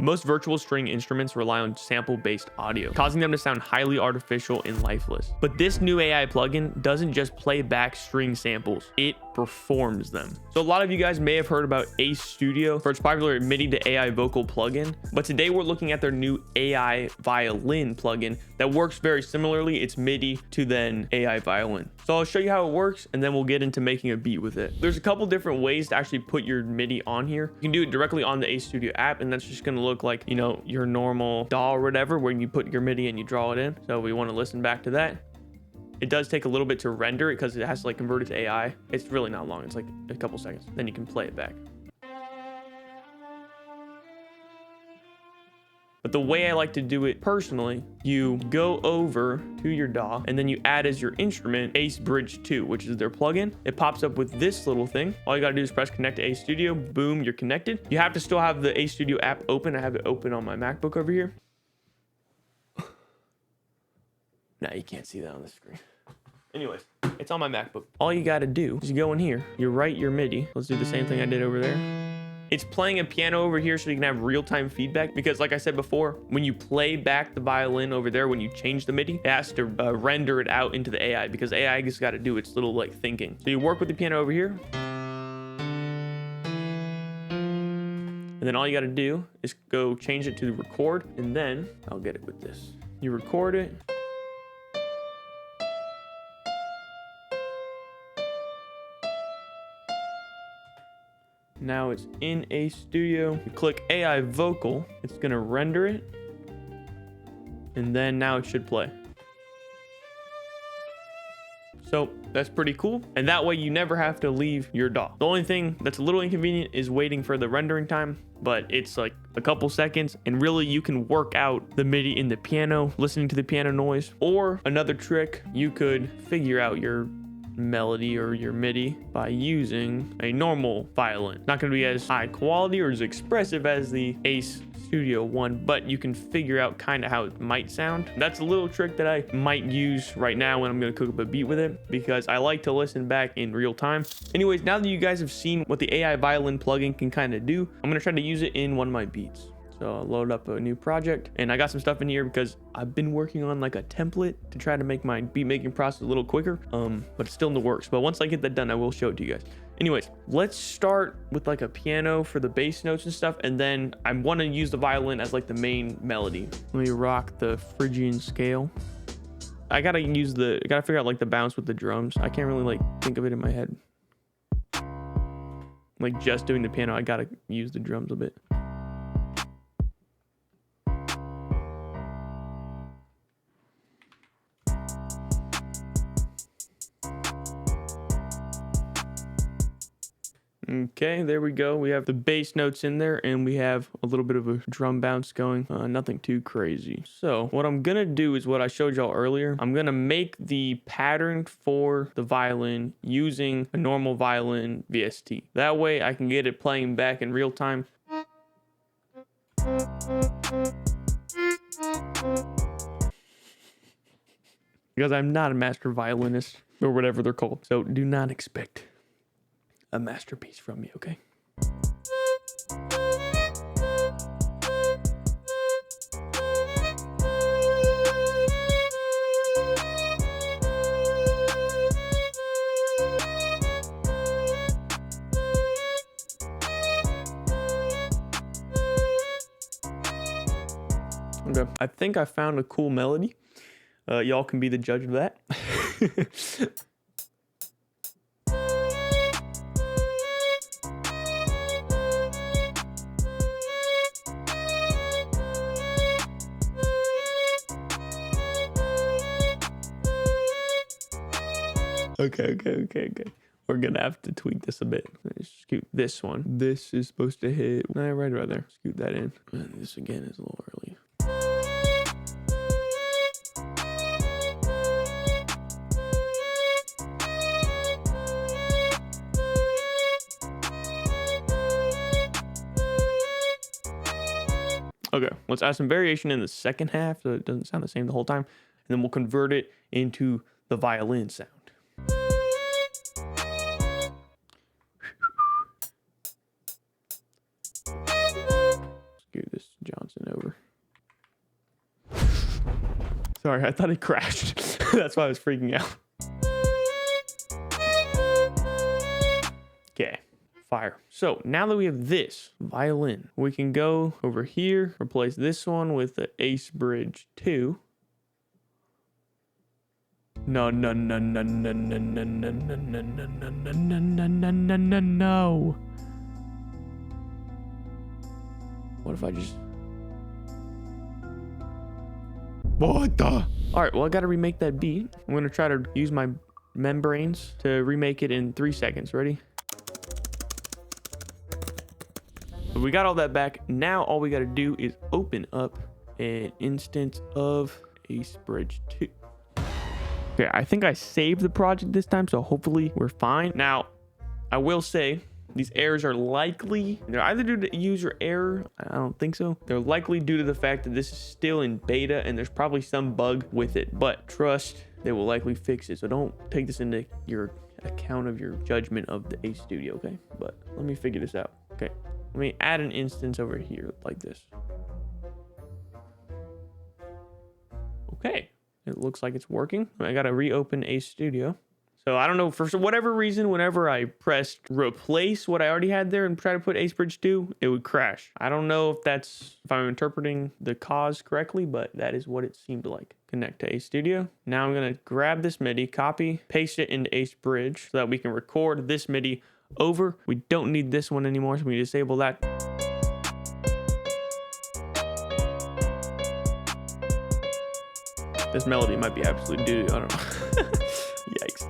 Most virtual string instruments rely on sample-based audio, causing them to sound highly artificial and lifeless. But this new AI plugin doesn't just play back string samples, it performs them. So a lot of you guys may have heard about Ace Studio for its popular MIDI to AI vocal plugin, but today we're looking at their new AI Violin plugin that works very similarly. It's MIDI to then AI Violin. So I'll show you how it works and then we'll get into making a beat with it. There's a couple different ways to actually put your MIDI on here. You can do it directly on the Ace Studio app, and that's just going to look like, you know, your normal DAW or whatever, where you put your MIDI and you draw it in. So we want to listen back to that. It does take a little bit to render it because it has to like convert it to AI. It's really not long. It's like a couple seconds. Then you can play it back. But the way I like to do it personally, you go over to your DAW and then you add as your instrument Ace Bridge 2, which is their plugin. It pops up with this little thing. All you gotta do is press connect to Ace Studio. Boom, you're connected. You have to still have the Ace Studio app open. I have it open on my MacBook over here. Now you can't see that on the screen. Anyways, it's on my MacBook. All you gotta do is you go in here, you write your MIDI. Let's do the same thing I did over there. It's playing a piano over here so you can have real-time feedback, because like I said before, when you play back the violin over there, when you change the MIDI, it has to render it out into the AI, because AI just got to do its little like thinking. So you work with the piano over here. And then all you got to do is go change it to record, and then I'll get it with this. You record it. Now it's in Ace Studio. You click AI vocal, it's gonna render it, and then now it should play. So that's pretty cool. And that way you never have to leave your DAW. The only thing that's a little inconvenient is waiting for the rendering time, but it's like a couple seconds, and really you can work out the MIDI in the piano, listening to the piano noise. Or another trick, you could figure out your melody or your MIDI by using a normal violin. Not going to be as high quality or as expressive as the Ace Studio one, but you can figure out kind of how it might sound. That's a little trick that I might use right now when I'm going to cook up a beat with it, because I like to listen back in real time. Anyways, now that you guys have seen what the AI Violin plugin can kind of do, I'm going to try to use it in one of my beats. So I'll load up a new project, and I got some stuff in here because I've been working on like a template to try to make my beat making process a little quicker, but it's still in the works. But once I get that done, I will show it to you guys. Anyways, let's start with like a piano for the bass notes and stuff, and then I want to use the violin as like the main melody. Let me rock the Phrygian scale. I gotta figure out like the bounce with the drums. I can't really like think of it in my head. Like just doing the piano, I gotta use the drums a bit. Okay, there we go. We have the bass notes in there, and we have a little bit of a drum bounce going. Nothing too crazy. So what I'm gonna do is what I showed y'all earlier. I'm gonna make the pattern for the violin using a normal violin VST. That way I can get it playing back in real time. Because I'm not a master violinist or whatever they're called. So do not expect a masterpiece from me, okay? Okay, I think I found a cool melody. Y'all can be the judge of that. Okay. We're gonna have to tweak this a bit. Let's scoot this one. This is supposed to hit right there. Scoot that in. And this again is a little early. Okay, let's add some variation in the second half so it doesn't sound the same the whole time. And then we'll convert it into the violin sound. Let's give this jump. bouncing over. Sorry, I thought it crashed. That's why I was freaking out. Okay, fire. So now that we have this violin, we can go over here, replace this one with the Ace Bridge 2. No. What if I just... What the? All right, well, I got to remake that beat. I'm going to try to use my membranes to remake it in 3 seconds. Ready? So we got all that back. Now all we got to do is open up an instance of Ace Bridge 2. Okay, I think I saved the project this time, so hopefully we're fine. Now, I will say these errors are likely, they're either due to user error, I don't think so. They're likely due to the fact that this is still in beta and there's probably some bug with it, but trust, they will likely fix it. So don't take this into your account of your judgment of the Ace Studio, okay? But let me figure this out. Okay, let me add an instance over here like this. Okay, it looks like it's working. I gotta reopen Ace Studio. So I don't know, for whatever reason, whenever I pressed replace what I already had there and try to put Ace Bridge 2, it would crash. I don't know if I'm interpreting the cause correctly, but that is what it seemed like. Connect to Ace Studio. Now I'm gonna grab this MIDI, copy, paste it into Ace Bridge so that we can record this MIDI over. We don't need this one anymore, so we disable that. This melody might be absolute doo-doo, I don't know. Yikes.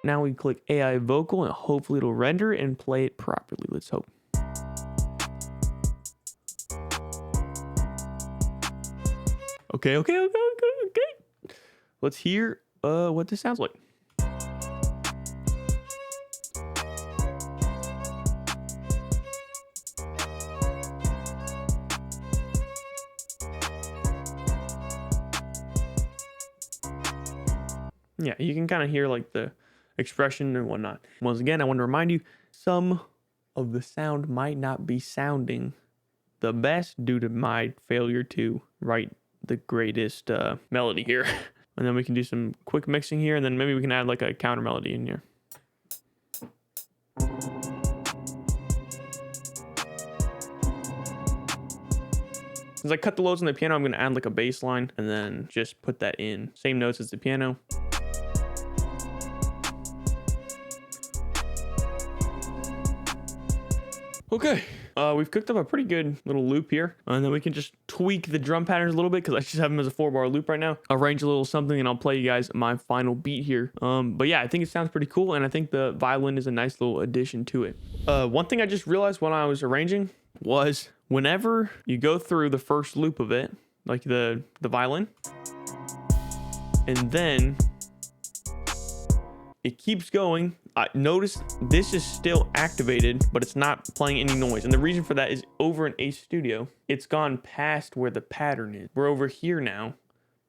Now we click AI vocal and hopefully it'll render and play it properly. Let's hope. Okay. Let's hear what this sounds like. Yeah, you can kind of hear like the expression and whatnot. Once again, I want to remind you, some of the sound might not be sounding the best due to my failure to write the greatest melody here. And then we can do some quick mixing here, and then maybe we can add like a counter melody in here. Since I cut the loads on the piano, I'm going to add like a bass line and then just put that in. Same notes as the piano. Okay, we've cooked up a pretty good little loop here, and then we can just tweak the drum patterns a little bit because I just have them as a 4-bar loop right now. Arrange a little something and I'll play you guys my final beat here. But yeah, I think it sounds pretty cool, and I think the violin is a nice little addition to it. One thing I just realized when I was arranging was whenever you go through the first loop of it, like the violin, and then it keeps going. Notice this is still activated, but it's not playing any noise. And the reason for that is over in Ace Studio, it's gone past where the pattern is. We're over here now,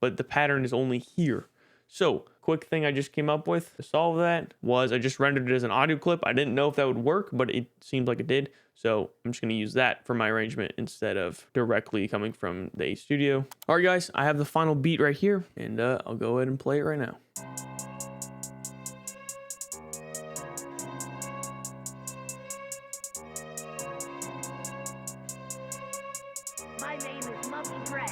but the pattern is only here. So, quick thing I just came up with to solve that was I just rendered it as an audio clip. I didn't know if that would work, but it seemed like it did. So I'm just going to use that for my arrangement instead of directly coming from the Ace Studio. All right, guys, I have the final beat right here, and I'll go ahead and play it right now. My name is Mummy Gray.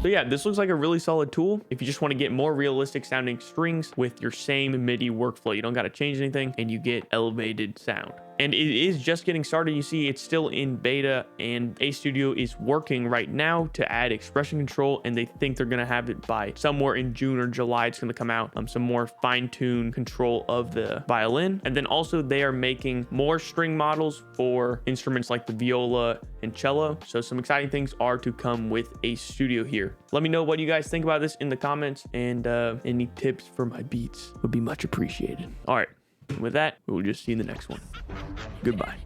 So yeah, this looks like a really solid tool if you just want to get more realistic sounding strings with your same MIDI workflow. You don't got to change anything and you get elevated sound. and it is just getting started. You see it's still in beta, and Ace Studio is working right now to add expression control, and they think they're going to have it by somewhere in June or July. It's going to come out, some more fine-tuned control of the violin. And then also they are making more string models for instruments like the viola and cello. So some exciting things are to come with Ace Studio here. Let me know what you guys think about this in the comments, and any tips for my beats would be much appreciated. All right, with that, we'll just see you in the next one. Goodbye.